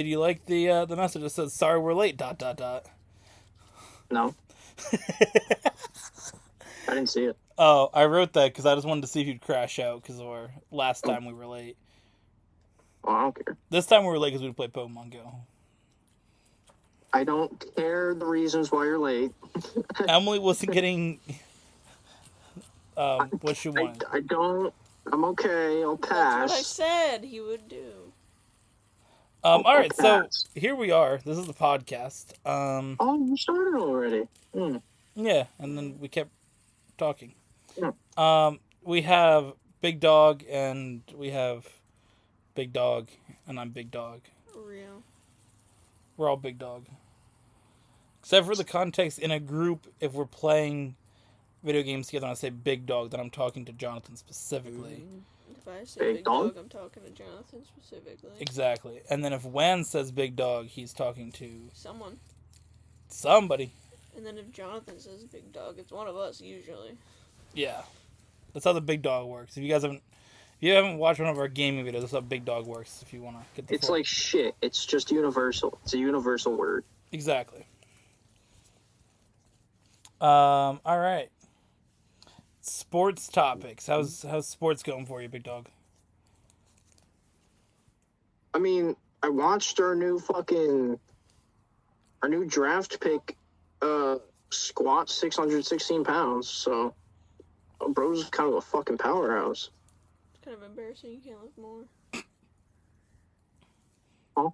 Did you like the message that says "Sorry, we're late"? ... No, I didn't see it. Oh, I wrote that because I just wanted to see if you'd crash out because of our last Oh, time we were late. well, I don't care. This time we were late because we played Pokemon Go. I don't care the reasons why you're late. Emily wasn't getting what she wanted. I don't. I'm okay. I'll That's what I pass. said he would do. All I'll right, so pass. here we are. This is the podcast. Oh, you started already. Yeah, and then we kept talking. Hmm. We have Big Dog, and we have Big Dog, and I'm Big Dog. Real. We're all Big Dog. Except for the context in a group, if we're playing video games together and I say Big Dog, then I'm talking to Jonathan specifically. If I say Big Big Dog, Dog? I'm talking to Jonathan specifically. Exactly. And then if Wan says Big Dog, he's talking to Someone. somebody. And then if Jonathan says Big Dog, it's one of us usually. Yeah. That's how the Big Dog works. If you haven't watched one of our gaming videos, that's how Big Dog works if you want to get the It's full. like shit. It's just universal. It's a universal word. Exactly. All right. Sports topics. How's sports going for you, Big Dog? I mean, I watched our new draft pick squat 616 pounds, so bro's kind of a fucking powerhouse. It's kind of embarrassing you can't lift more. Huh?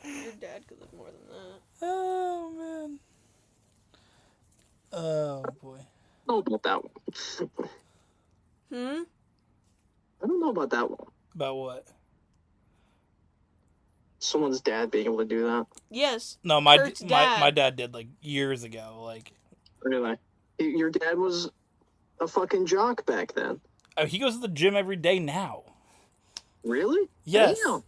Your dad could lift more than that. Oh man. Oh boy. I don't know about that one. I don't know about that one. About what? Someone's dad being able to do that. Yes. No, my Kurt's dad. my dad did like years ago. Like Really? Your dad was a fucking jock back then. he goes to the gym every day now. Really? Yes. Damn.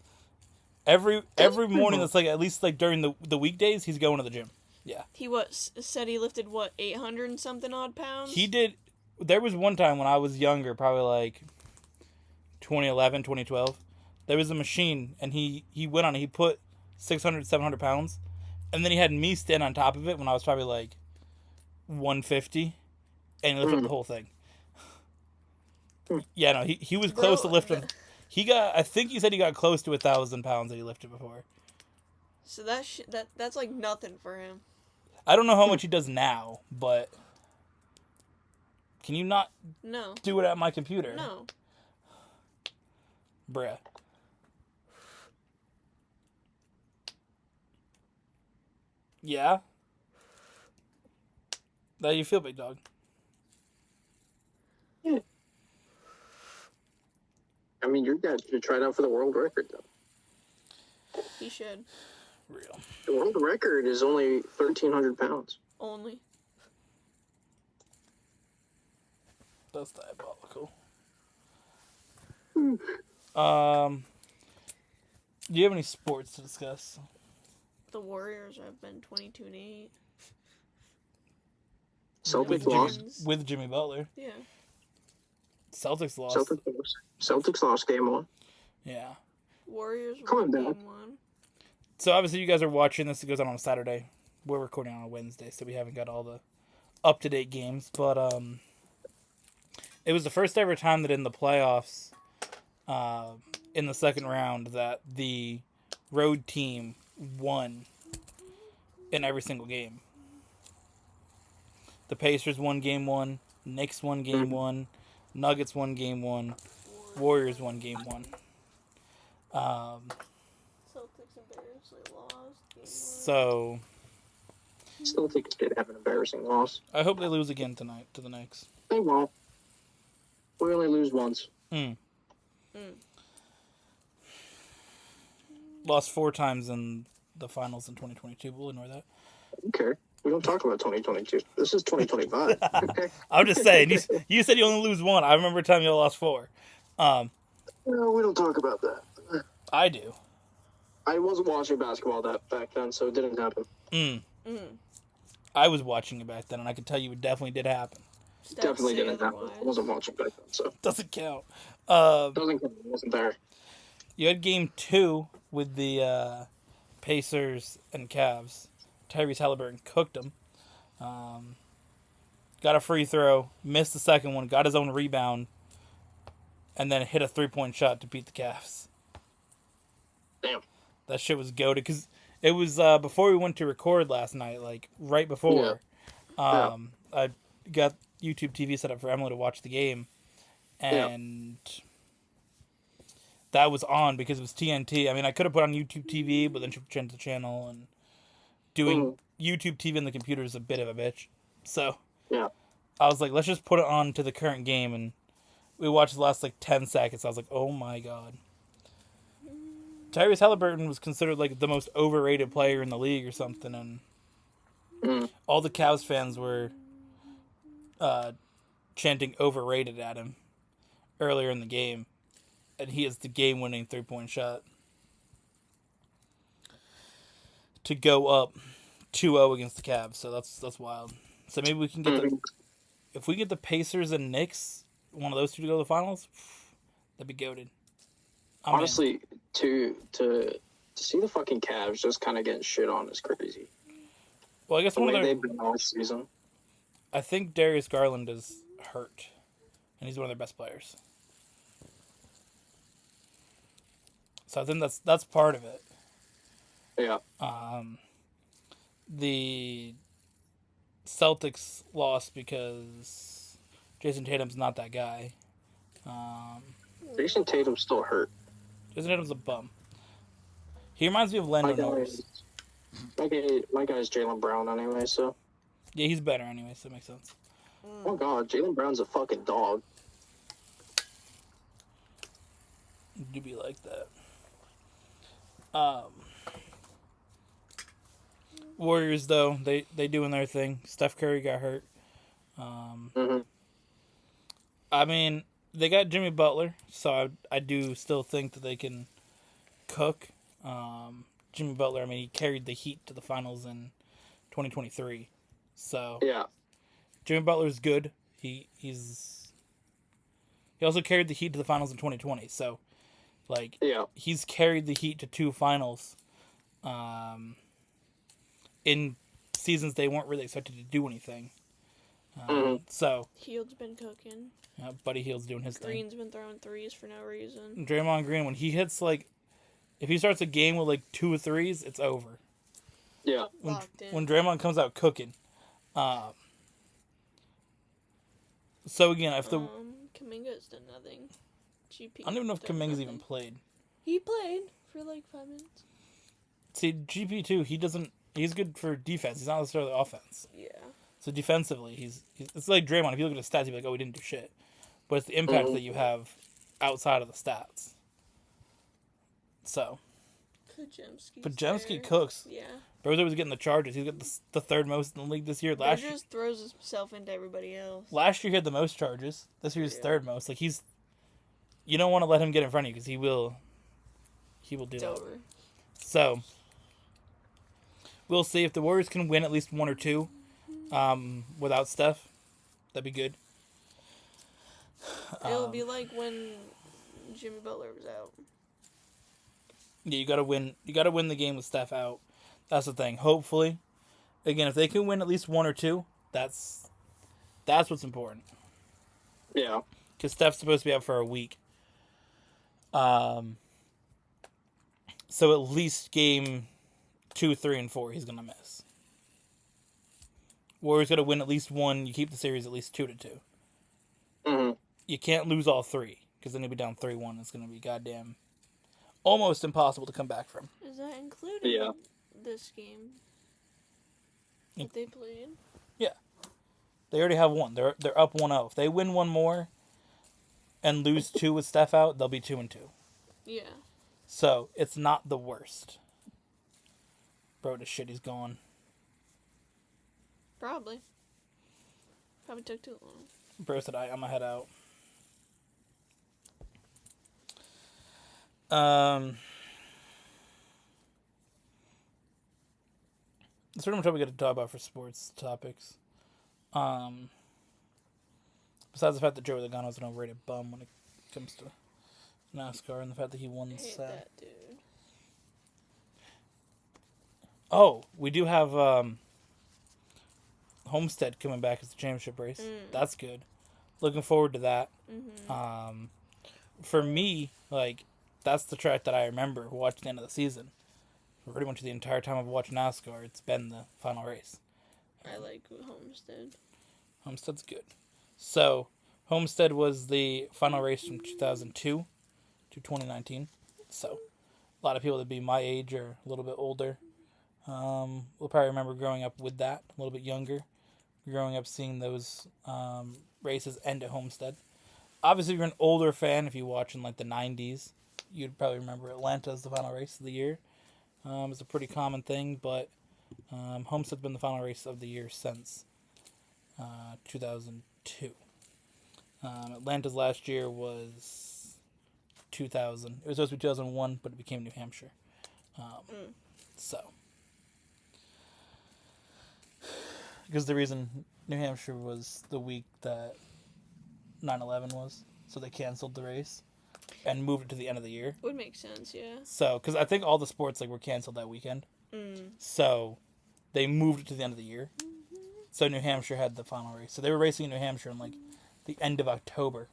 Every morning. That's like at least like during the weekdays, he's going to the gym. Yeah. He said he lifted 800 and something odd pounds? He did. There was one time when I was younger, probably like 2011, 2012. There was a machine, and he went on it. He put 600, 700 pounds, and then he had me stand on top of it when I was probably like 150, and he lifted up the whole thing. Yeah, no, he was close to lifting. I think he said he got close to 1,000 pounds that he lifted before. So that's like nothing for him. I don't know how much he does now, but can you not No. do it at my computer? No. Bruh. Yeah? How you feel, Big Dog? Yeah. I mean, your dad should try it out for the world record, though. He should. Real. The world record is only 1,300 pounds. Only. That's diabolical. Hmm. Do you have any sports to discuss? The Warriors have been 22-8. Celtics lost. With Jimmy Butler. Yeah. Celtics lost. Celtics lost game one. Yeah. Warriors Calm won down. game one. So obviously you guys are watching this. It goes on Saturday. We're recording on a Wednesday, so we haven't got all the up-to-date games. But it was the first ever time that in the playoffs, in the second round, that the road team won in every single game. The Pacers won game one. Knicks won game one. Nuggets won game one. Warriors won game one. Celtics embarrassingly lost game one. So Celtics did have an embarrassing loss. I hope they lose again tonight to the Knicks. They won't. We only lose once. Lost 4 times in the finals in 2022. We'll ignore that. Okay. We don't talk about 2022. This is 2025. Okay. I'm just saying. You said you only lose 1. I remember telling you I lost 4. No, we don't talk about that. I do. I wasn't watching basketball back then, so it didn't happen. I was watching it back then, and I can tell you it definitely did happen. Stats Definitely say didn't happen. otherwise. I wasn't watching back then, so Doesn't count. doesn't count. I wasn't there. You had game 2 with the Pacers and Cavs. Tyrese Halliburton cooked them. Got a free throw, missed the second one, got his own rebound, and then hit a 3-point shot to beat the Cavs. Damn. That shit was goated because it was before we went to record last night, like right before. Yeah. I got YouTube TV set up for Emily to watch the game, and that was on because it was TNT. I mean, I could have put on YouTube TV, but then she changed the channel, and doing YouTube TV on the computer is a bit of a bitch. So I was like, let's just put it on to the current game, and we watched the last like 10 seconds. I was like, oh my god. Tyrese Halliburton was considered like the most overrated player in the league or something, and all the Cavs fans were chanting overrated at him earlier in the game, and he is the game-winning 3-point shot to go up 2-0 against the Cavs. So that's wild. So maybe we can get if we get the Pacers and Knicks, one of those two to go to the finals, that'd be goated. Honestly, to see the fucking Cavs just kind of getting shit on is crazy. Well, I guess The way they've been all season. I think Darius Garland is hurt, and he's one of their best players. So I think that's part of it. Yeah. The Celtics lost because Jason Tatum's not that guy. Jason Tatum's still hurt. Jason Tatum's a bum. He reminds me of Lando Norris. My guy's Jaylen Brown anyway, so. Yeah, he's better anyway, so it makes sense. Oh god, Jaylen Brown's a fucking dog. Do be like that. Warriors though, they doing their thing. Steph Curry got hurt. I mean, they got Jimmy Butler, so I do still think that they can cook. Jimmy Butler, I mean, he carried the Heat to the finals in 2023. So yeah, Jimmy Butler's good. He also carried the Heat to the finals in 2020. So like he's carried the Heat to 2 finals. In seasons they weren't really expected to do anything. So Hield's been cooking. Buddy Hield's doing his Green's thing. been throwing threes for no reason. Draymond Green, when he hits like, if he starts a game with like 2 or 3s, it's over. Yeah. When Draymond comes out cooking. So again, if the Kuminga's done nothing. GP. I don't even know if Kuminga's even played. He played for like 5 minutes. See, GP2, he's good for defense. He's not necessarily offense. Yeah. So defensively, he's it's like Draymond. If you look at his stats, you'd be like, oh, he didn't do shit. But it's the impact that you have outside of the stats. So. Pajemski cooks. Yeah. Brozo was getting the charges. He's got the 3rd most in the league this year. Last year just throws himself into everybody else. Last year he had the most charges. This year's 3rd most. Like you don't want to let him get in front of you because he will do that. Over. So we'll see if the Warriors can win at least 1 or 2 without Steph. That'd be good. It'll be like when Jimmy Butler was out. Yeah, you gotta win. You gotta win the game with Steph out. That's the thing. Hopefully, again, if they can win at least 1 or 2, that's what's important. Yeah. Because Steph's supposed to be out for a week. So at least game 2, 3, and 4, he's gonna miss. Warriors gotta win at least 1. You keep the series at least 2-2. You can't lose all 3 because then you'll be down 3-1. It's gonna be goddamn almost impossible to come back from. Is that including this game that they played? Yeah, they already have 1. They're up 1-0. If they win 1 more and lose 2 with Steph out, they'll be 2-2. Yeah. So it's not the worst. Bro, the shit, he's gone. Probably took too long. Bro said, I'm gonna head out. That's pretty much what we got to talk about for sports topics. Besides the fact that Joey Logano's an overrated bum when it comes to NASCAR and the fact that he won I the hate set. that dude. Oh, we do have Homestead coming back as the championship race. That's good. Looking forward to that. Mm-hmm. For me, like, that's the track that I remember watching the end of the season. For pretty much the entire time I've watched NASCAR, it's been the final race. I like Homestead. Homestead's good. So, Homestead was the final race from 2002 to 2019. So, a lot of people that be my age or a little bit older will probably remember growing up with that, a little bit younger. Growing up seeing those races end at Homestead. Obviously, if you're an older fan, if you watch in like the 90s, you'd probably remember Atlanta as the final race of the year. It's a pretty common thing, but Homestead's been the final race of the year since 2002. Atlanta's last year was 2000. It was supposed to be 2001, but it became New Hampshire. So, because the reason New Hampshire was the week that 9/11 was, so they canceled the race and moved it to the end of the year. Would make sense, yeah. So, because I think all the sports like were canceled that weekend, so they moved it to the end of the year. So New Hampshire had the final race. So they were racing in New Hampshire in like the end of October.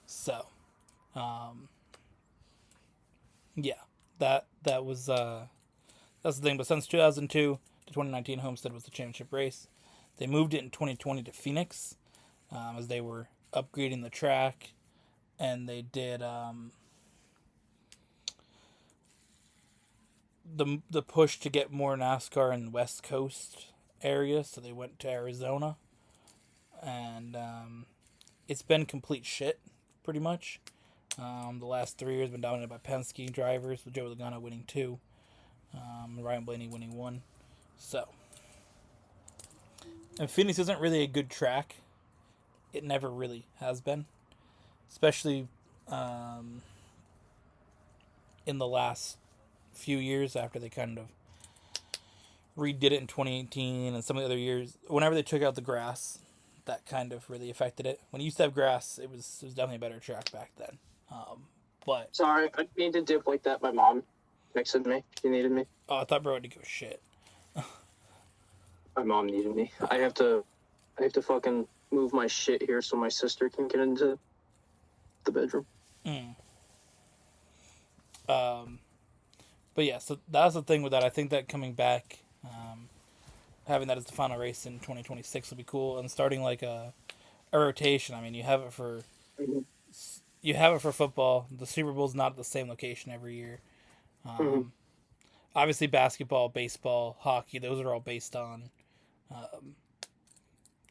So, yeah, that was that's the thing. But since 2002 to 2019, Homestead was the championship race. They moved it in 2020 to Phoenix, as they were upgrading the track, and they did the push to get more NASCAR in the West Coast area. So they went to Arizona, and it's been complete shit, pretty much. The last 3 years have been dominated by Penske drivers, with Joey Logano winning 2, Ryan Blaney winning 1. So, and Phoenix isn't really a good track. It never really has been, especially in the last few years after they kind of redid it in 2018 and some of the other years. Whenever they took out the grass, that kind of really affected it. When it used to have grass, it was definitely a better track back then. But Sorry, I didn't mean to dip like that. My mom texted me. She needed me. oh, I thought bro had to go shit. My mom needed me. I have to fucking move my shit here so my sister can get into the bedroom. But yeah, so that's the thing with that. I think that coming back, having that as the final race in 2026 will be cool, and starting like a rotation. I mean, you have it for football. The Super Bowl's not at the same location every year. Obviously, basketball, baseball, hockey, those are all based on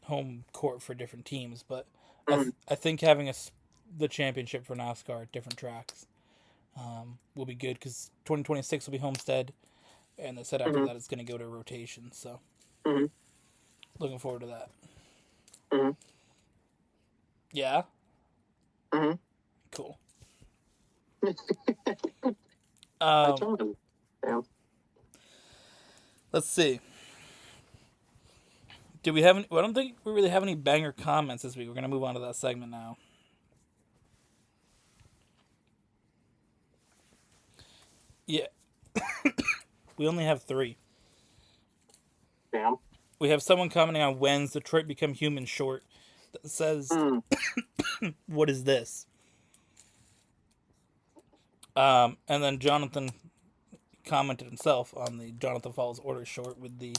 home court for different teams. But I think having the championship for NASCAR at different tracks will be good, because 2026 will be Homestead, and they said after that it's going to go to rotation. So, looking forward to that. Yeah. Cool. Let's see. Do we have any? Well, I don't think we really have any banger comments this week. We're gonna move on to that segment now. Yeah. We only have 3. Damn. We have someone commenting on when's Detroit become human short that says, what is this? And then Jonathan commented himself on the Jonathan follows orders short with the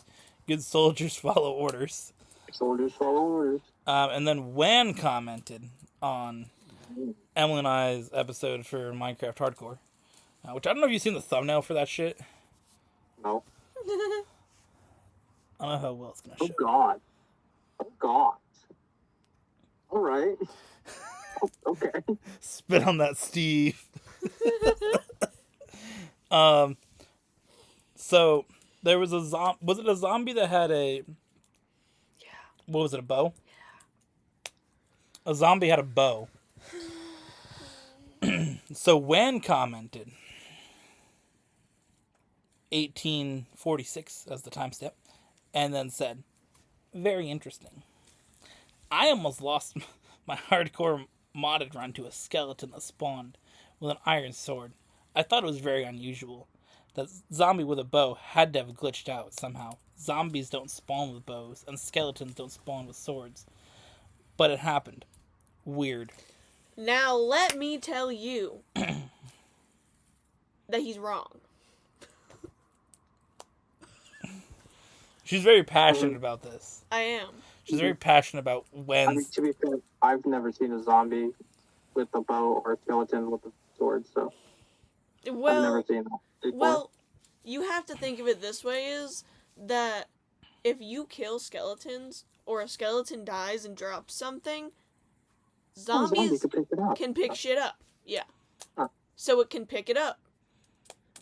good soldiers follow orders. Soldiers follow orders. And then Wan commented on Emily and I's episode for Minecraft Hardcore, which I don't know if you've seen the thumbnail for that shit. No. I don't know how well it's gonna show. Oh God. All right. Okay. Spit on that, Steve. So there was a zombie. Was it a zombie that had a? Yeah. What was it? A bow? Yeah. A zombie had a bow. So Wan commented 1846 as the timestamp, and then said, "Very interesting. I almost lost my hardcore modded run to a skeleton that spawned with an iron sword. I thought it was very unusual. That zombie with a bow had to have glitched out somehow. Zombies don't spawn with bows, and skeletons don't spawn with swords. But it happened. Weird. Now let me tell you that he's wrong. She's very passionate about this. I am. She's very passionate about when. I mean, to be fair, I've never seen a zombie with a bow or a skeleton with a sword, so I've never seen that before. Well, you have to think of it this way: is that if you kill skeletons or a skeleton dies and drops something, zombies can pick shit up. Yeah. Huh. So it can pick it up,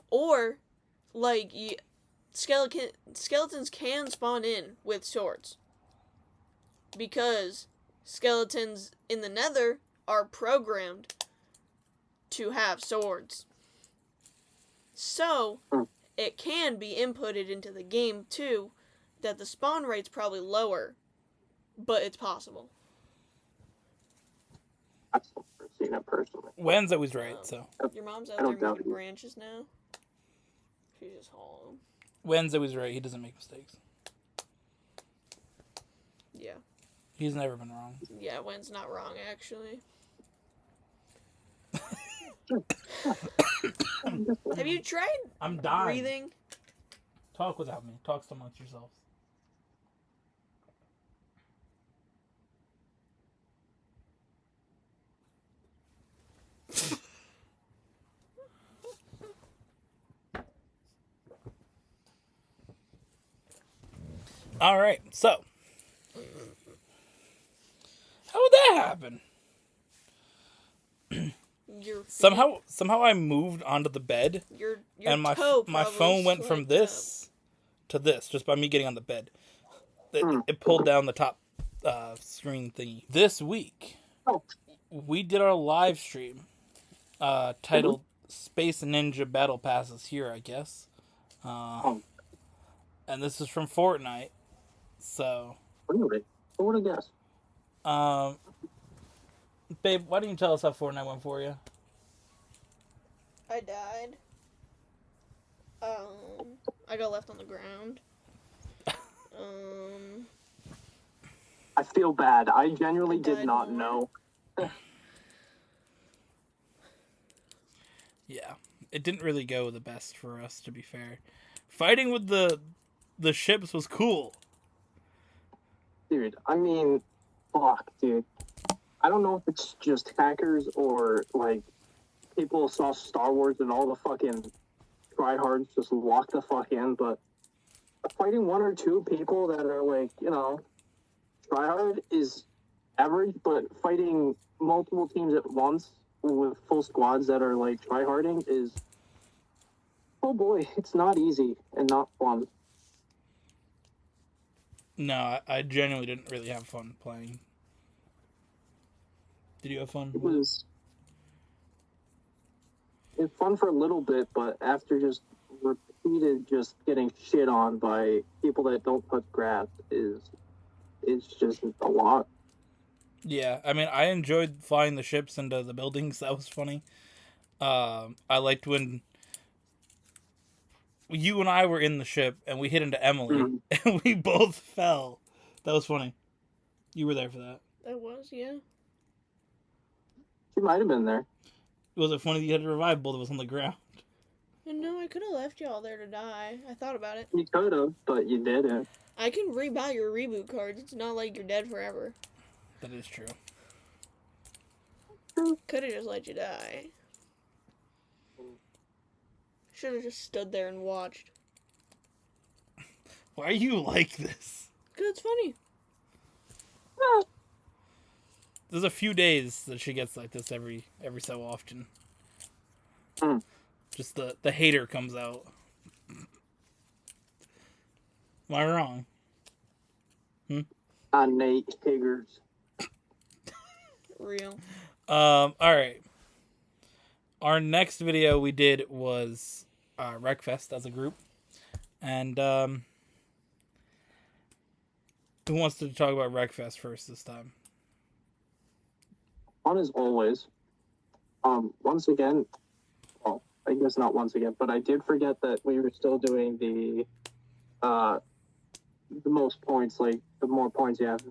or like skeletons can spawn in with swords. Because skeletons in the Nether are programmed to have swords. So, it can be inputted into the game too, that the spawn rate's probably lower, but it's possible. I've never seen it personally. Wen's always right, so. Your mom's out there moving branches now? She's just hauling. Wen's always right, he doesn't make mistakes. Yeah. He's never been wrong. Yeah, Wen's not wrong, actually. Have you tried I'm dying. breathing? Talk without me. Talk amongst yourselves. All right, so how would that happen? Somehow I moved onto the bed, your and my phone went from this to this just by me getting on the bed. It pulled down the top screen thingy. This week, we did our live stream titled Space Ninja Battle Passes here, I guess. And this is from Fortnite. So. Really? Who would have guessed? Babe, why didn't you tell us how Fortnite went for you? I died. I got left on the ground. I feel bad. I genuinely did not know. Yeah, it didn't really go the best for us, to be fair. Fighting with the ships was cool. Dude, I mean, fuck, dude. I don't know if it's just hackers or, like, people saw Star Wars and all the fucking tryhards just lock the fuck in, but fighting one or two people that are, like, you know, tryhard is average, but fighting multiple teams at once with full squads that are, like, tryharding is, oh boy, it's not easy and not fun. No, I genuinely didn't really have fun playing. Did you have fun? It was fun for a little bit, but after just repeated just getting shit on by people that don't touch grass it's just a lot. Yeah, I mean, I enjoyed flying the ships into the buildings. That was funny. I liked when you and I were in the ship and we hit into Emily and we both fell. That was funny. You were there for that. I was, yeah. She might have been there. Was it funny that you had to revive both of us on the ground? No, I could have left y'all there to die. I thought about it. You could have, but you didn't. I can rebuy your reboot cards. It's not like you're dead forever. That is true. Could have just let you die. Should have just stood there and watched. Why are you like this? Because it's funny. There's a few days that she gets like this every so often. Just the hater comes out. Am I wrong? Nate Higgers. Real. Alright. Our next video we did was Wreckfest as a group. And who wants to talk about Wreckfest first this time? fun as always. Once again, well, I guess not once again, but I did forget that we were still doing the most points, like the more points you have,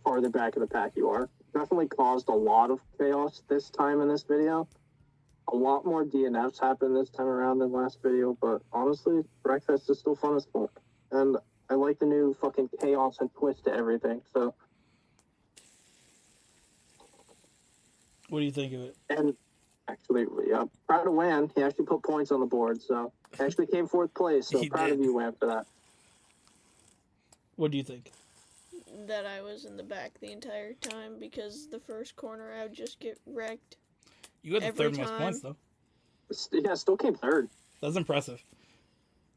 farther back in the pack you are. Definitely caused a lot of chaos this time in this video. A lot more DNFs happened this time around than last video, but honestly, Breakfast is still fun as fuck. And I like the new fucking chaos and twist to everything, so. What do you think of it? And actually, proud of Wan. He actually put points on the board, so he actually came fourth place, so proud of you, Wan, for that. What do you think? That I was in the back the entire time because the first corner I would just get wrecked. You got the third most points, though. Yeah, still came third. That's impressive.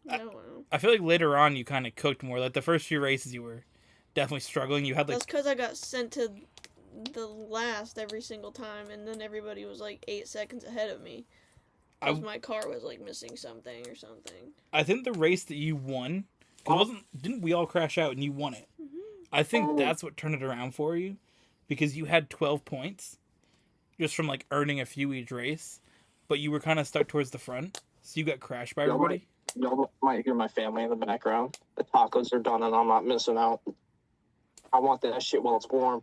No. I feel like later on you kind of cooked more. Like the first few races you were definitely struggling. You had like... That's because I got sent to the last every single time, and then everybody was like 8 seconds ahead of me. Because my car was like missing something or something. I think the race that you won, didn't we all crash out and you won it? Mm-hmm. I think that's what turned it around for you, because you had 12 points just from like earning a few each race, but you were kind of stuck towards the front, so you got crashed by everybody. Y'all might hear my family in the background. The tacos are done and I'm not missing out. I want that shit while it's warm.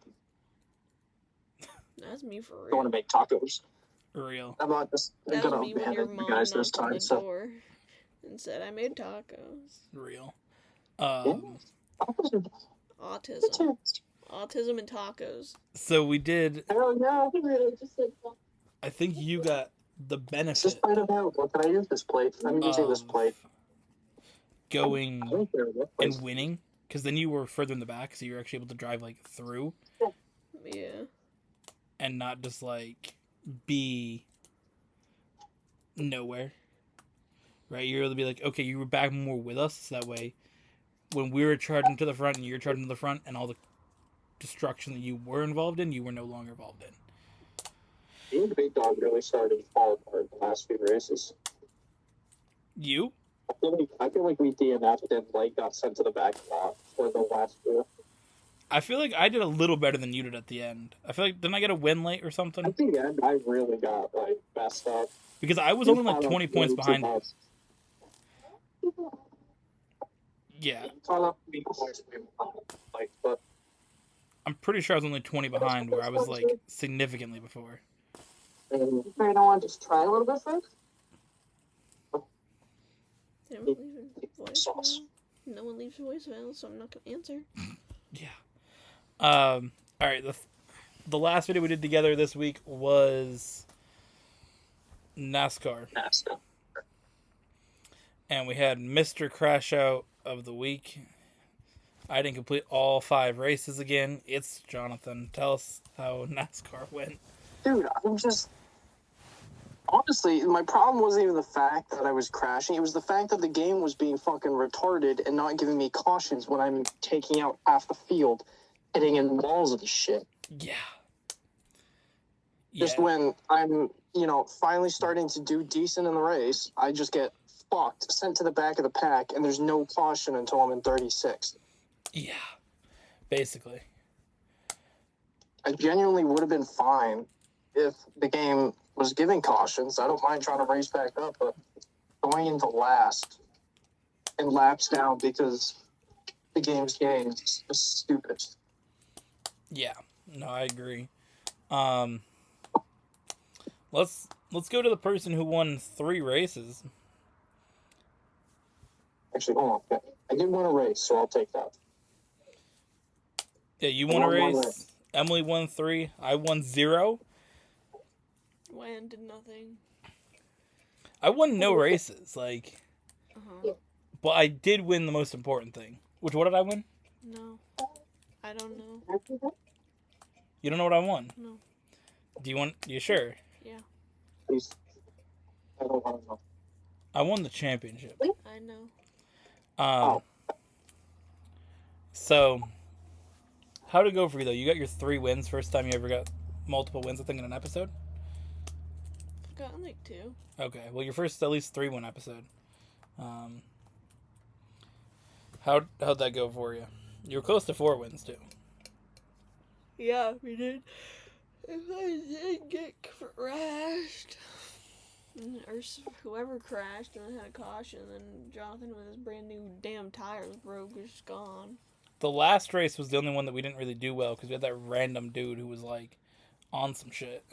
That's me for real. I want to make tacos. For real. I'm not just gonna abandon you guys this time. So. And said I made tacos. Real. Autism. Autism and tacos. So we did. Hell yeah. I think you got the benefit. Is this plate available? Can I use this plate? I'm using this plate. Going and winning, because then you were further in the back, so you were actually able to drive like through. Yeah. And not just like be nowhere. Right? You're able to be like, okay, you were back more with us, so that way when we were charging to the front and you're charging to the front and all the destruction that you were involved in, you were no longer involved in. You and the big dog really started to fall apart the last few races. You? I feel like we DNF'd and like got sent to the back lot for the last year. I feel like I did a little better than you did at the end. I feel like, didn't I get a win late or something? At the end, I really got like messed up. Because I was only like 20 points behind. Yeah. I'm pretty sure I was only 20 behind, where I was like significantly before. You don't want to just try a little bit first? No one leaves voicemail, so I'm not gonna answer. Yeah. All right. The last video we did together this week was NASCAR. And we had Mr. Crash Out of the week. I didn't complete all 5 races again. It's Jonathan. Tell us how NASCAR went. Dude, I'm just... Honestly, my problem wasn't even the fact that I was crashing. It was the fact that the game was being fucking retarded and not giving me cautions when I'm taking out half the field, hitting in walls of the shit. Yeah. Just when I'm, finally starting to do decent in the race, I just get fucked, sent to the back of the pack, and there's no caution until I'm in 36. Yeah. Basically. I genuinely would have been fine if the game was giving cautions. I don't mind trying to race back up, but going into last and laps down because the game's is stupid. Yeah, no, I agree. Let's go to the person who won 3 races. Actually, hold on. I did win a race, so I'll take that. Yeah, you won a race. Emily won 3. I won 0. Wan did nothing. I won no races, but I did win the most important thing. What did I win? No. I don't know. You don't know what I won? No. You sure? Yeah. Please. I don't want to know. I won the championship. I know. So, how'd it go for you, though? You got your 3 wins. First time you ever got multiple wins, I think, in an episode? I've gotten like 2. Okay, well, your first at least 3-win episode. How'd that go for you? You were close to 4 wins, too. Yeah, we did. If I did get crashed, or whoever crashed and then had a caution, then Jonathan with his brand new damn tires broke, is gone. The last race was the only one that we didn't really do well because we had that random dude who was like on some shit.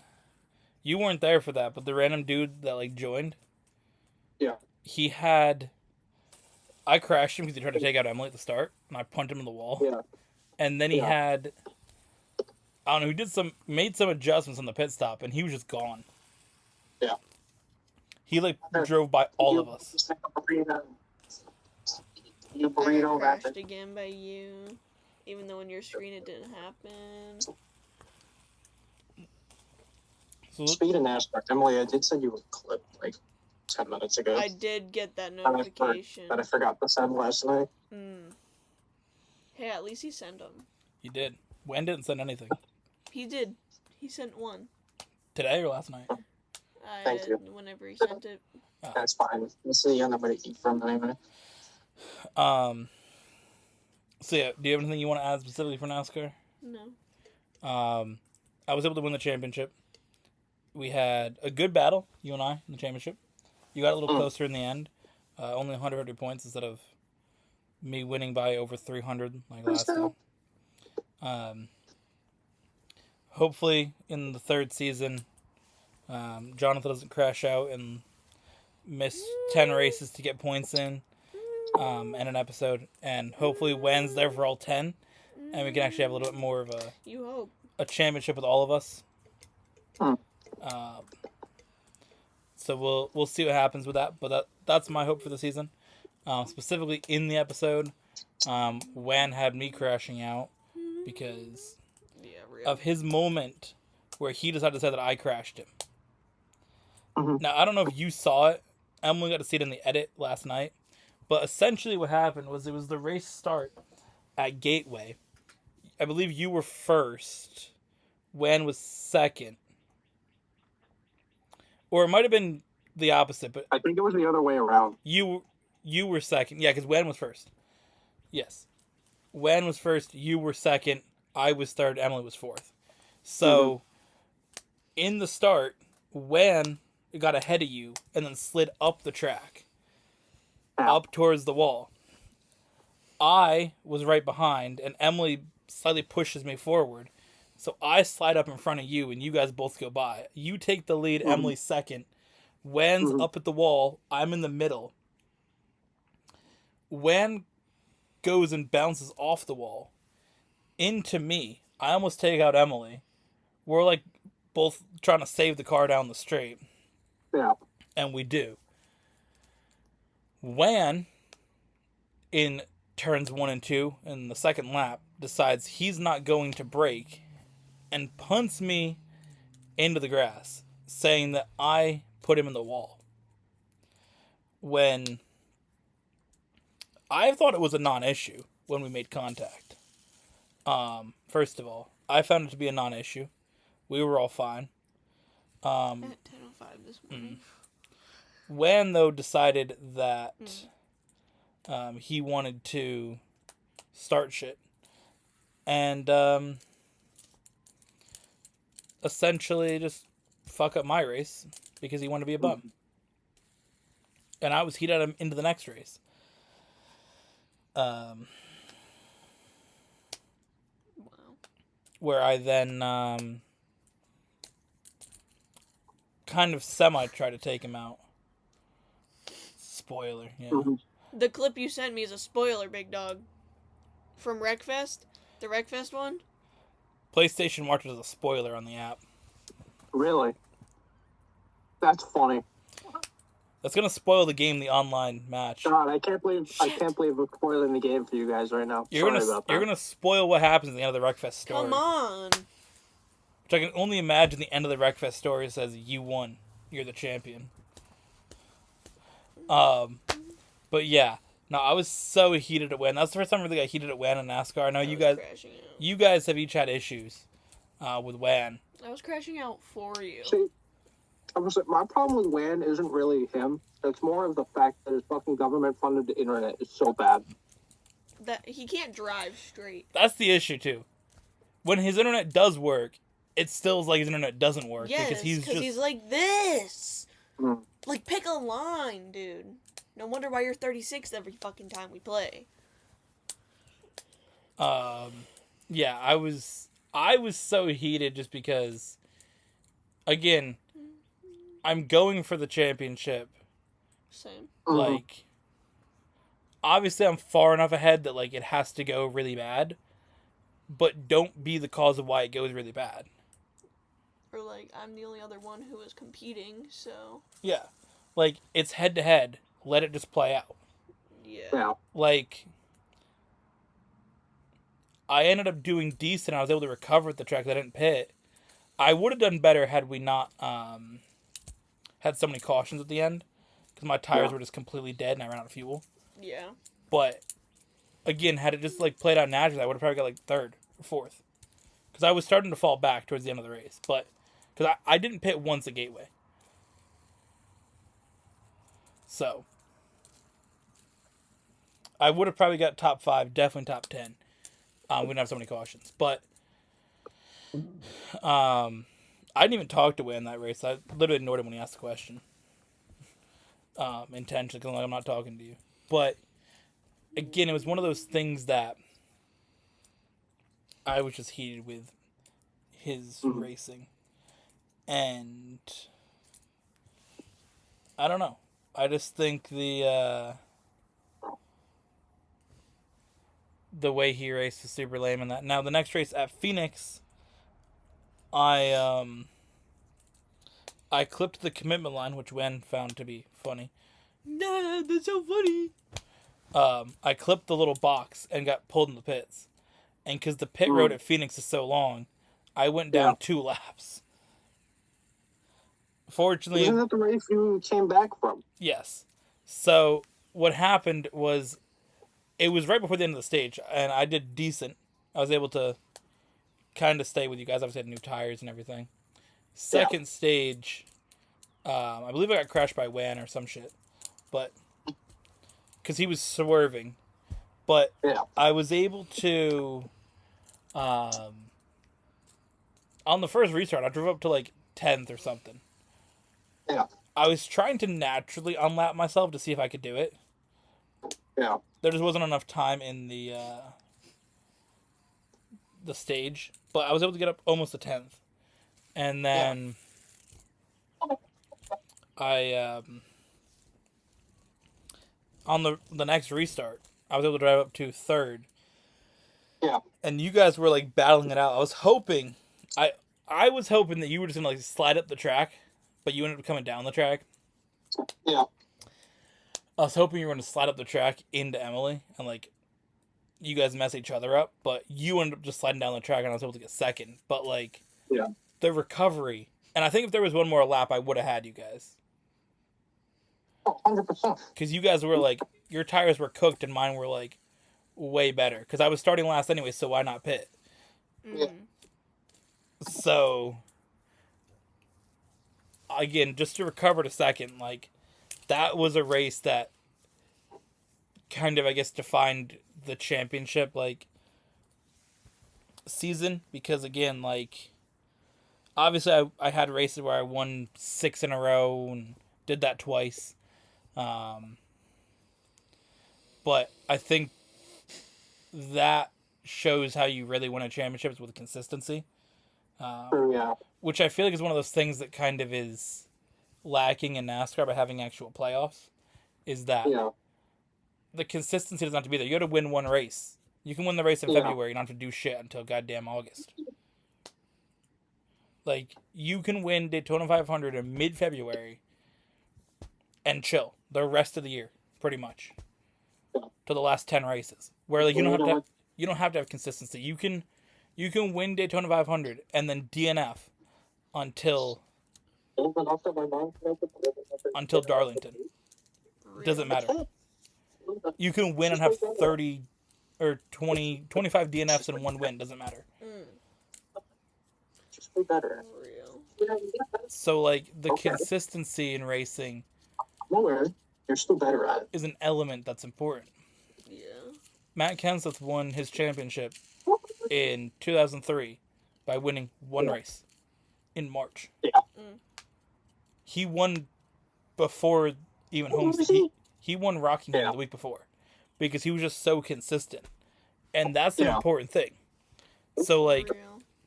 You weren't there for that, but the random dude that like joined. Yeah. He had. I crashed him because he tried to take out Emily at the start, and I punted him in the wall. Yeah. And then he had. I don't know. He made some adjustments on the pit stop, and he was just gone. Yeah. He like drove by all of us. I got crashed again by you, even though on your screen it didn't happen. So, speaking of NASCAR, Emily, I did send you a clip like 10 minutes ago. I did get that notification. That I forgot to send last night. Hey, at least he sent them. He did. Wen didn't send anything. He did. He sent one. Today or last night? Thank you. Whenever he sent it. Oh. That's fine. Let's see on the way to eat from anyway. So yeah, do you have anything you want to add specifically for NASCAR? No. I was able to win the championship. We had a good battle, you and I, in the championship. You got a little closer in the end. Only 100 points instead of me winning by over 300 like last time. Hopefully, in the third season, Jonathan doesn't crash out and miss 10 races to get points in and an episode. And hopefully Wen's there for all 10. And we can actually have a little bit more of a championship with all of us. So we'll see what happens with that. But that's my hope for the season. Specifically in the episode, Wen had me crashing out because of his moment where he decided to say that I crashed him. Now, I don't know if you saw it. Emily got to see it in the edit last night. But essentially what happened was it was the race start at Gateway. I believe you were first. Wen was second. Or it might have been the opposite, but I think it was the other way around. You were second. Yeah, because Wen was first. Yes. Wen was first, you were second, I was third, Emily was fourth. So, in the start, Wen got ahead of you and then slid up the track. Up towards the wall. I was right behind, and Emily slightly pushes me forward. So I slide up in front of you, and you guys both go by. You take the lead, Emily second. Wen's up at the wall. I'm in the middle. Wen goes and bounces off the wall into me. I almost take out Emily. We're like both trying to save the car down the straight. Yeah. And we do. Wen, in turns 1 and 2, in the second lap, decides he's not going to brake and punts me into the grass, saying that I put him in the wall. When I thought it was a non-issue when we made contact. First of all, I found it to be a non-issue. We were all fine. At 10:05 this morning. Wen, though, decided that he wanted to start shit. And essentially just fuck up my race because he wanted to be a bum. And I was heated him into the next race. Wow. Where I then kind of semi-tried to take him out. Spoiler, yeah. The clip you sent me is a spoiler, big dog. From Wreckfest? The Wreckfest one? PlayStation marked it as a spoiler on the app. Really? That's funny. That's gonna spoil the game, the online match. God, I can't believe we're spoiling the game for you guys right now. You're gonna spoil what happens at the end of the Wreckfest story. Come on. Which I can only imagine the end of the Wreckfest story says you won. You're the champion. But yeah. No, I was so heated at Wen. That's the first time I really got heated at Wen in NASCAR. I know you guys have each had issues with Wen. I was crashing out for you. See, my problem with Wen isn't really him. It's more of the fact that his fucking government-funded internet is so bad. That he can't drive straight. That's the issue, too. When his internet does work, it still is like his internet doesn't work. Yes, because he's like this. Mm. Like, pick a line, dude. No wonder why you're 36th every fucking time we play. Yeah, I was so heated just because, again, I'm going for the championship. Same. Like, obviously I'm far enough ahead that, like, it has to go really bad, but don't be the cause of why it goes really bad. Or, like, I'm the only other one who is competing, so... Yeah. Like, it's head-to-head. Let it just play out. Yeah. Like, I ended up doing decent. I was able to recover at the track. I didn't pit. I would have done better had we not had so many cautions at the end. Because my tires were just completely dead and I ran out of fuel. Yeah. But, again, had it just, like, played out naturally, I would have probably got, like, 3rd or 4th. Because I was starting to fall back towards the end of the race. But, because I didn't pit once at Gateway. So, I would have probably got top 5, definitely top 10. We didn't have so many cautions. But, I didn't even talk to Wayne in that race. I literally ignored him when he asked the question. Intentionally, because I'm not talking to you. But, again, it was one of those things that I was just heated with his racing. And I don't know. I just think the way he raced is super lame in that. Now the next race at Phoenix, I clipped the commitment line, which Wen found to be funny. Nah, that's so funny. I clipped the little box and got pulled in the pits. And because the pit road at Phoenix is so long, I went down 2 laps. Fortunately... Isn't that the race you came back from? Yes. So, what happened was, it was right before the end of the stage, and I did decent. I was able to kind of stay with you guys. Obviously, I had new tires and everything. Second stage, I believe I got crashed by Wan or some shit. But, because he was swerving. But, I was able to, on the first restart, I drove up to, like, 10th or something. Yeah. I was trying to naturally unlap myself to see if I could do it. Yeah. There just wasn't enough time in the stage, but I was able to get up almost to 10th. And then I on the next restart, I was able to drive up to 3rd. Yeah. And you guys were like battling it out. I was hoping that you were just gonna like slide up the track, but you ended up coming down the track. Yeah. I was hoping you were going to slide up the track into Emily and, like, you guys mess each other up, but you ended up just sliding down the track and I was able to get 2nd. But, like, the recovery, and I think if there was one more lap, I would have had you guys. Oh, 100%. Because you guys were, like, your tires were cooked and mine were, like, way better. Because I was starting last anyway, so why not pit? Yeah. So, again, just to recover to 2nd, like, that was a race that kind of, I guess, defined the championship, like, season. Because, again, like, obviously I had races where I won 6 in a row and did that twice. But I think that shows how you really win a championship is with consistency. Which I feel like is one of those things that kind of is lacking in NASCAR by having actual playoffs, is that the consistency doesn't have to be there. You got to win one race. You can win the race in February. You don't have to do shit until goddamn August. Like, you can win Daytona 500 in mid-February and chill the rest of the year, pretty much, to the last 10 races. Where like you don't have to have consistency. You can win Daytona 500 and then DNF until Darlington. Doesn't matter. You can win and have 30 or 20, 25 DNFs and 1 win. Doesn't matter. Just be better. So, like, the consistency in racing you're still better at it. Is an element that's important. Yeah. Matt Kenseth won his championship in 2003 by winning one race. in March. Yeah. He won before even Homestead. He won Rockingham the week before because he was just so consistent. And that's an important thing. So, like,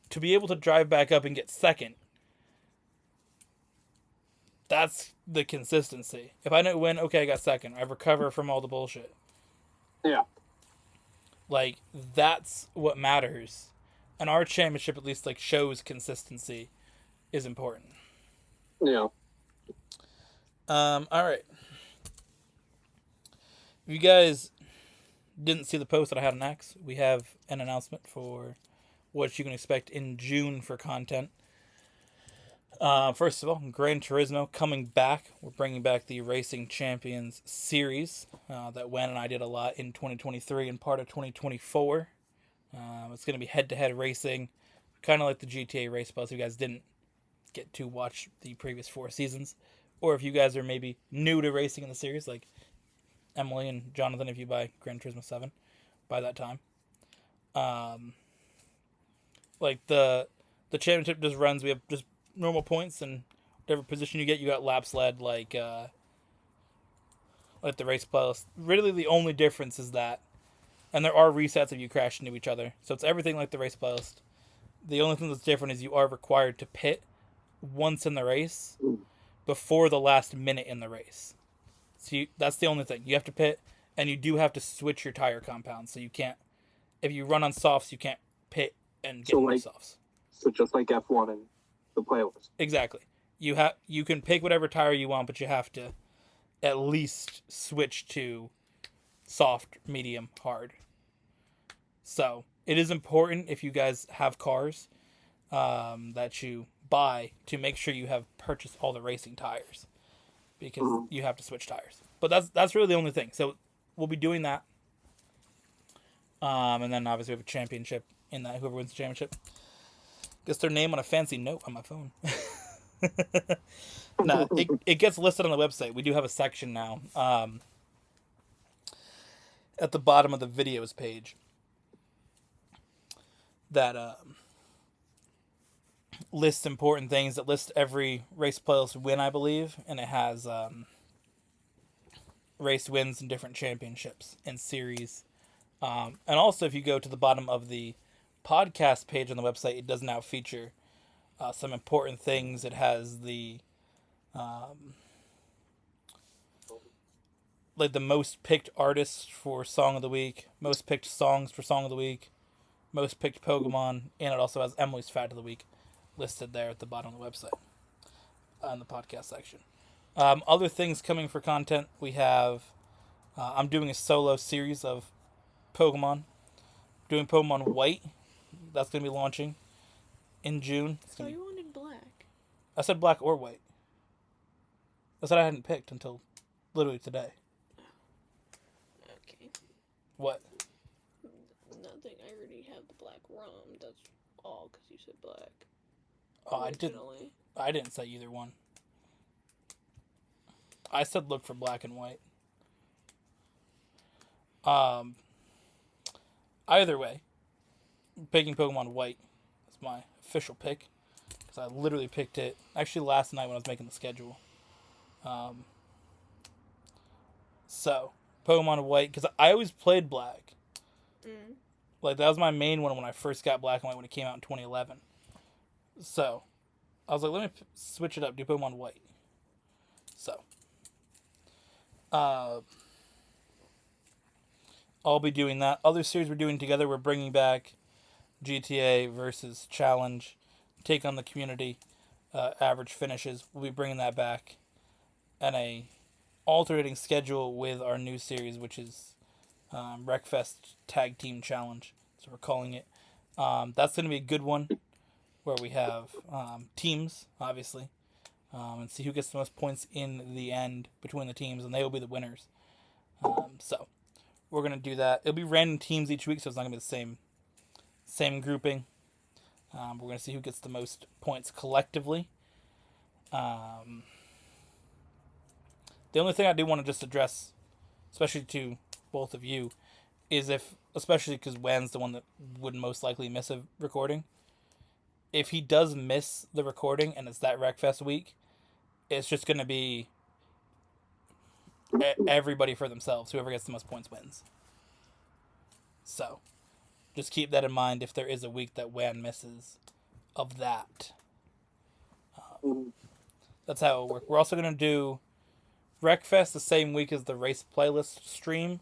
to be able to drive back up and get second, that's the consistency. If I don't win, okay, I got second. I recover from all the bullshit. Yeah. Like, that's what matters. And our championship at least, like, shows consistency is important. Yeah. All right. If you guys didn't see the post that I had on X, we have an announcement for what you can expect in June for content. First of all, Gran Turismo coming back. We're bringing back the Racing Champions series that Wen and I did a lot in 2023 and part of 2024. It's going to be head-to-head racing, kind of like the GTA Race Plus. If you guys didn't get to watch the previous 4 seasons, or if you guys are maybe new to racing in the series, like Emily and Jonathan, if you buy Gran Turismo 7 by that time. Like the championship just runs. We have just normal points, and whatever position you get, you got laps led like the race playlist. Really, the only difference is that, and there are resets if you crash into each other. So it's everything like the race playlist. The only thing that's different is you are required to pit once in the race before the last minute in the race. So that's the only thing. You have to pit, and you do have to switch your tire compound. So you can't, if you run on softs, you can't pit and get more softs. So just like F1 and the playlist. Exactly. You can pick whatever tire you want, but you have to at least switch to soft, medium, hard. So it is important if you guys have cars that you buy to make sure you have purchased all the racing tires, because you have to switch tires. But that's really the only thing. So we'll be doing that. And then obviously we have a championship in that. Whoever wins the championship gets their name on a fancy note on my phone. No, it gets listed on the website. We do have a section now at the bottom of the videos page that lists important things, that lists every race playlist win, I believe, and it has race wins and different championships and series. And also, if you go to the bottom of the podcast page on the website, it does now feature some important things. It has the like the most picked artists for Song of the Week, most picked songs for Song of the Week, most picked Pokemon, and it also has Emily's Fact of the Week listed there at the bottom of the website in the podcast section. Other things coming for content, we have I'm doing a solo series of Pokemon. Doing Pokemon White. That's going to be launching in June. So you wanted black. I said black or white. I said I hadn't picked until literally today. Okay. What? Nothing. I already have the black rum. That's all because you said black. Oh, I didn't say either one. I said look for black and white. Either way, picking Pokemon White is my official pick, because I literally picked it actually last night when I was making the schedule. So Pokemon White, because I always played black. Like, that was my main one when I first got Black and White when it came out in 2011. So I was like, let me switch it up, do Pokemon White. So I'll be doing that. Other series we're doing together, we're bringing back GTA versus Challenge, Take on the Community, average finishes. We'll be bringing that back, and a alternating schedule with our new series, which is Wreckfest Tag Team Challenge. So we're calling it. That's going to be a good one, where we have teams, obviously, and see who gets the most points in the end between the teams, and they will be the winners. So we're going to do that. It'll be random teams each week, so it's not going to be the same grouping. We're going to see who gets the most points collectively. The only thing I do want to just address, especially to both of you, is especially because Wen's the one that would most likely miss a recording, if he does miss the recording and it's that Wreckfest week, it's just going to be everybody for themselves. Whoever gets the most points wins. So, just keep that in mind if there is a week that Wan misses of that. That's how it will work. We're also going to do Wreckfest the same week as the race playlist stream.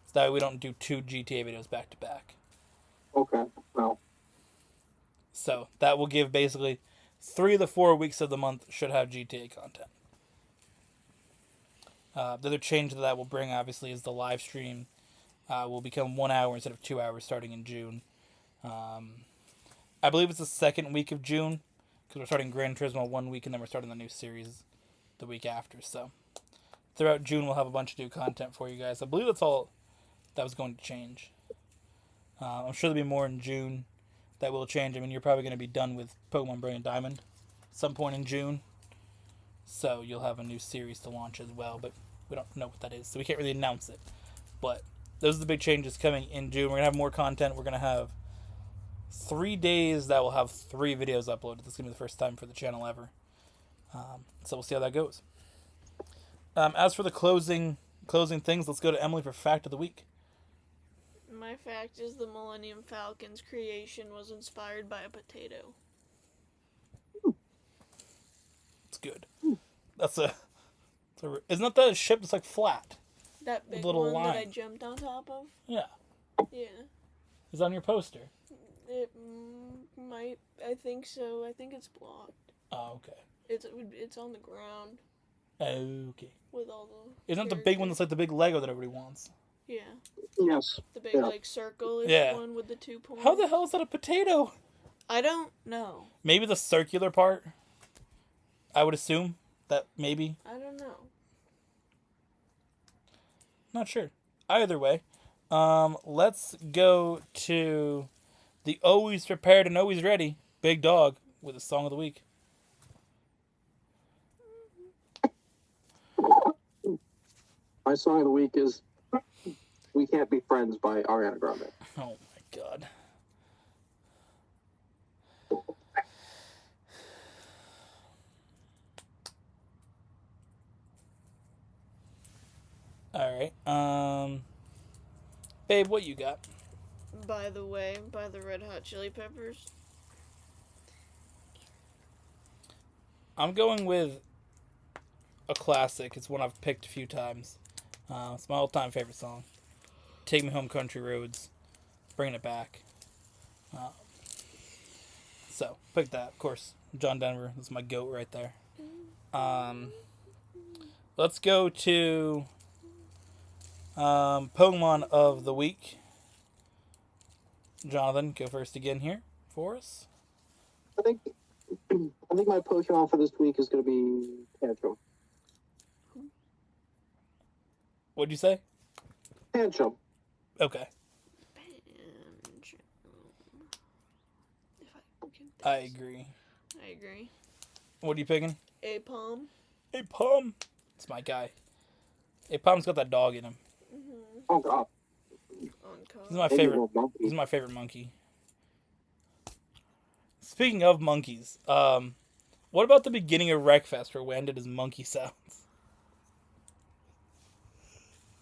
So that way we don't do 2 GTA videos back to back. Okay, well. So, that will give basically 3 of the 4 weeks of the month should have GTA content. The other change that will bring, obviously, is the live stream will become 1 hour instead of 2 hours starting in June. I believe it's the second week of June, because we're starting Gran Turismo 1 week, and then we're starting the new series the week after. So, throughout June, we'll have a bunch of new content for you guys. I believe that's all that was going to change. I'm sure there'll be more in June that will change. I mean, you're probably going to be done with Pokemon Brilliant Diamond some point in June. So you'll have a new series to launch as well, but we don't know what that is, so we can't really announce it. But those are the big changes coming in June. We're going to have more content. We're going to have 3 days that will have 3 videos uploaded. This is going to be the first time for the channel ever. So we'll see how that goes. As for the closing things, let's go to Emily for Fact of the Week. My fact is the Millennium Falcon's creation was inspired by a potato. It's good. Isn't that a ship that's like flat? That big little one line. that I jumped on top of? Yeah. Yeah. It's on your poster. It might. I think so. I think it's blocked. Oh, okay. It's on the ground. Okay. With all the. Isn't that the big one that's like the big Lego that everybody wants? Yeah. Yes. The big like circle-ish one with the 2 points. How the hell is that a potato? I don't know. Maybe the circular part. I would assume that maybe. I don't know. Not sure. Either way, let's go to the always prepared and always ready Big Dog with a song of the week. My song of the week is "We Can't Be Friends" by Ariana Grande. Oh my god. Alright, babe, what you got? By the way, by the Red Hot Chili Peppers. I'm going with a classic. It's one I've picked a few times. It's my all-time favorite song. Take Me Home, Country Roads. Bringing it back. So, pick that. Of course, John Denver. That's my goat right there. Let's go to Pokemon of the Week. Jonathan, go first again here for us. I think my Pokemon for this week is going to be Pancham. What'd you say? Pancham. Okay. I agree. I agree. What are you picking? Apom. Apom. It's my guy. Apom's got that dog in him. Mm-hmm. Oh god. He's my favorite. He's my favorite monkey. Speaking of monkeys, what about the beginning of Wreckfest where Wan did his monkey sounds?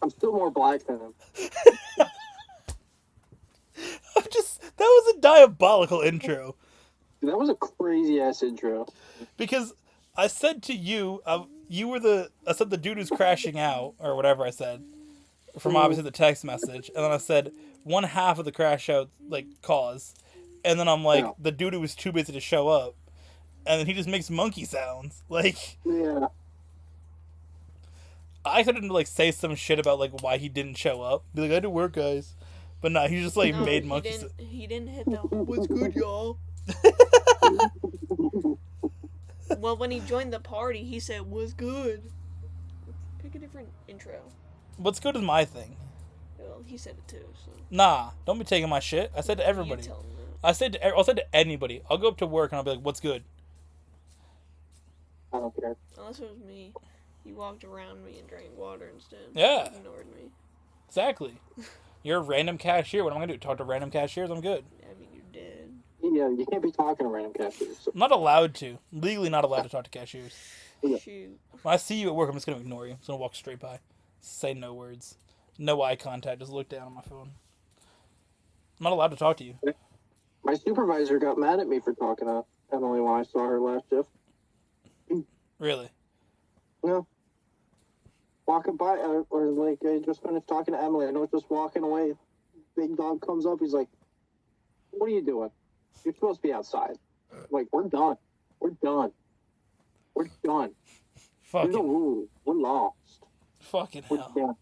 I'm still more black than him. That was a diabolical intro. Dude, that was a crazy ass intro. Because I said to you, I said the dude who's crashing out, or whatever I said, from obviously the text message, and then I said one half of the crash out, like, cause, and then I'm like, the dude who was too busy to show up, and then he just makes monkey sounds, like, yeah. I started to, like, say some shit about, like, why he didn't show up, be like, I had to work, guys, but no, he just, like, made monkey sounds. He didn't hit the, what's good, y'all? Well, when he joined the party, he said, what's good? Pick a different intro. What's good is my thing. Well, he said it too, so. Nah, don't be taking my shit. I said to everybody. You tell him that. I'll say to anybody. I'll go up to work and I'll be like, what's good? I don't care. Unless it was me. He walked around me and drank water instead. Yeah. He ignored me. Exactly. You're a random cashier. What am I going to do? Talk to random cashiers? I'm good. I mean, you're dead. Yeah, you can't be talking to random cashiers. So. I'm not allowed to. Legally not allowed to talk to cashiers. Yeah. Shoot. When I see you at work, I'm just going to ignore you. I'm just going to walk straight by. Say no words. No eye contact. Just look down on my phone. I'm not allowed to talk to you. My supervisor got mad at me for talking to Emily when I saw her last shift. Really? Yeah. Walking by, or like, I just finished talking to Emily. I know, just walking away. Big dog comes up. He's like, "What are you doing? You're supposed to be outside." I'm like, we're done. We're done. We're done. There's no Fucking, rules. We're lost. fucking We're hell. done.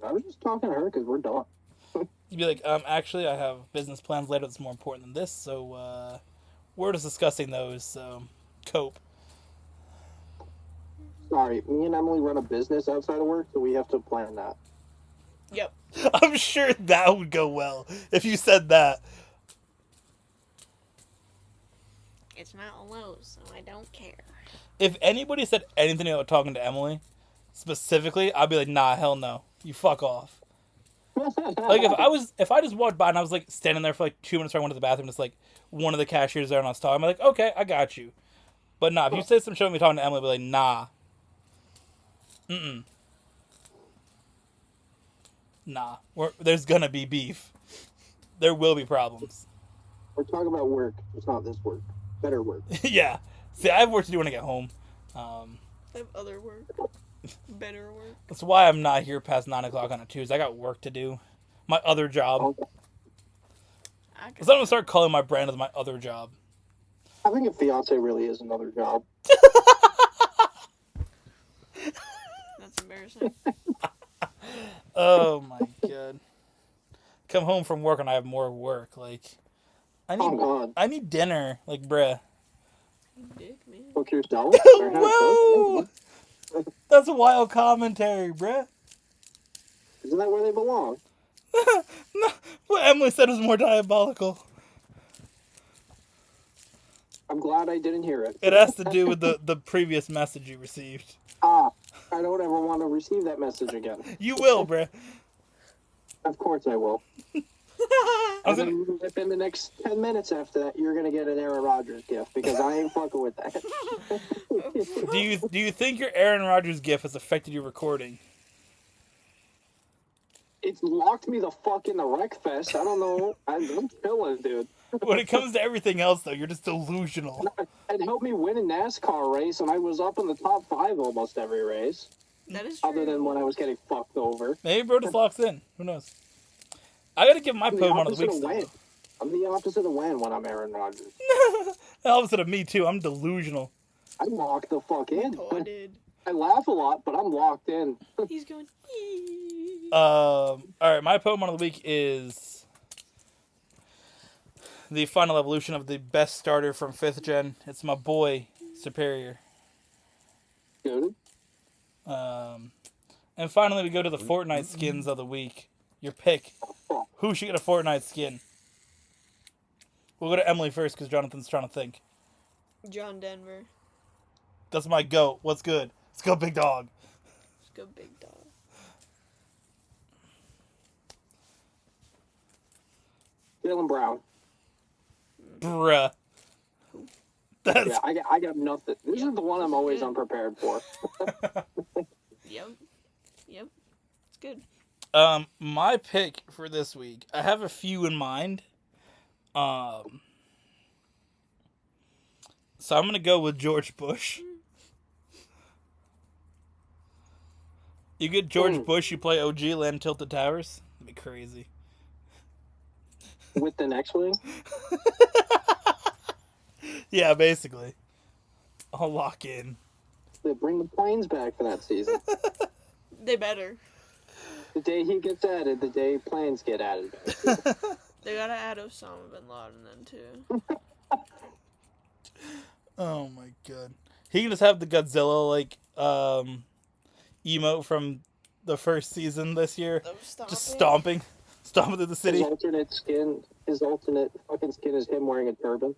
I was just talking to her because we're done. You'd be like, actually, I have business plans later that's more important than this, so, we're just discussing those, so, cope. Sorry, me and Emily run a business outside of work, so we have to plan that. Yep. I'm sure that would go well if you said that. It's not Lowe's, so I don't care. If anybody said anything about talking to Emily, specifically, I'd be like, nah, hell no. You fuck off. Like, if I just walked by and I was, like, standing there for, like, 2 minutes before I went to the bathroom, just, like, one of the cashiers there and I was talking, I'm like, okay, I got you. But nah, if you say some shit about me talking to Emily, I'd be like, nah. Nah. There's gonna be beef. There will be problems. We're talking about work. It's not this work. Better work. Yeah. See, I have work to do when I get home. I have other work. Better work. That's why I'm not here past 9 o'clock on a Tuesday. I got work to do. My other job. Okay. Because I'm going to start calling my brand as my other job. Having a fiance really is another job. That's embarrassing. Oh my god. Come home from work and I have more work. Like, God. I need dinner. Like, bruh. Dick, man. Cook yourself? Whoa! That's a wild commentary, bruh. Isn't that where they belong? No, what Emily said was more diabolical. I'm glad I didn't hear it. It has to do with the previous message you received. I don't ever want to receive that message again. You will, bruh. Of course I will. And then within the next 10 minutes after that, you're going to get an Aaron Rodgers gift because I ain't fucking with that. Do you think your Aaron Rodgers gift has affected your recording? It's locked me the fuck in the wreck fest. I don't know. I'm chilling, dude. When it comes to everything else, though, you're just delusional. It helped me win a NASCAR race, and I was up in the top 5 almost every race. That is true. Other than when I was getting fucked over. Maybe bro just locks in. Who knows? I gotta give my Pokemon of the week still. I'm the opposite of when I'm Aaron Rodgers. The opposite of me, too. I'm delusional. I'm locked the fuck in. Retarded. I laugh a lot, but I'm locked in. He's going. Alright, my Pokemon of the week is the final evolution of the best starter from 5th gen. It's my boy, Superior. Good. And finally, we go to the Fortnite skins of the week. Your pick. Who should get a Fortnite skin? We'll go to Emily first because Jonathan's trying to think. John Denver. That's my goat. What's good? Let's go, big dog. Let's go, big dog. Jaylen Brown. Bruh. That's... Yeah, I got nothing. This is the one I'm always unprepared for. Yep. It's good. My pick for this week, I have a few in mind. So I'm gonna go with George Bush. You get George Bush, you play OG Land Tilted Towers. That'd be crazy. With the next wing? Yeah, basically. I'll lock in. They bring the planes back for that season. They better. The day he gets added, the day planes get added. They gotta add Osama bin Laden then too. Oh my god. He can just have the Godzilla like emote from the first season this year. Just stomping through the city. His alternate fucking skin is him wearing a turban.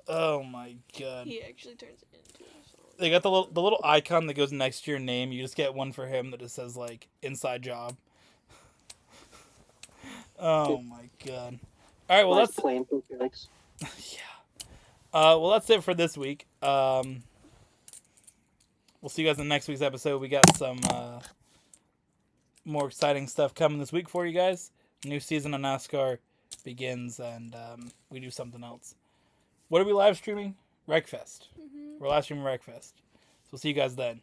Oh my god. He actually turns it into a song. They got the little icon that goes next to your name. You just get one for him that just says like inside job. Oh my god. All right, well Nice that's playing for Phoenix. yeah. Well that's it for this week. We'll see you guys in next week's episode. We got some more exciting stuff coming this week for you guys. New season of NASCAR begins, and we do something else. What are we live streaming? Wreckfest. Mm-hmm. We're live streaming Wreckfest. So we'll see you guys then.